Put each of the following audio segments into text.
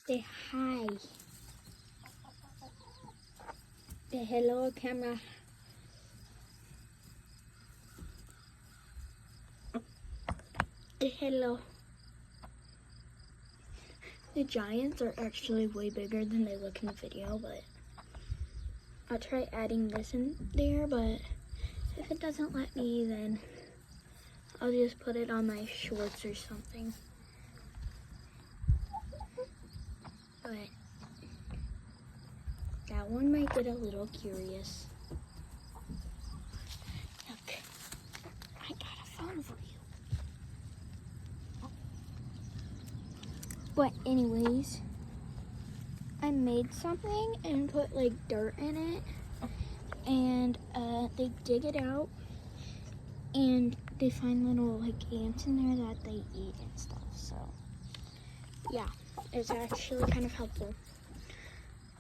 Say hi. Say hello, camera. Say hello. The giants are actually way bigger than they look in the video, but I'll try adding this in there, but if it doesn't let me, then I'll just put it on my shorts or something. But that one might get a little curious. Look, I got a phone for you. But anyways, I made something and put like dirt in it, and they dig it out and they find little like ants in there that they eat and stuff. So yeah, it's actually kind of helpful.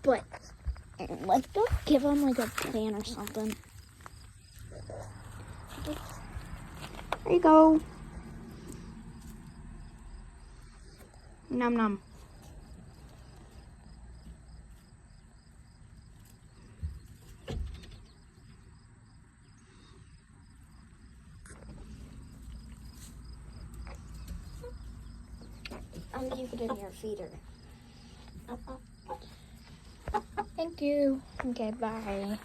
But let's go give them like a plan or something. There you go. Nom nom. I'll keep it in your feeder. Thank you. Okay, bye.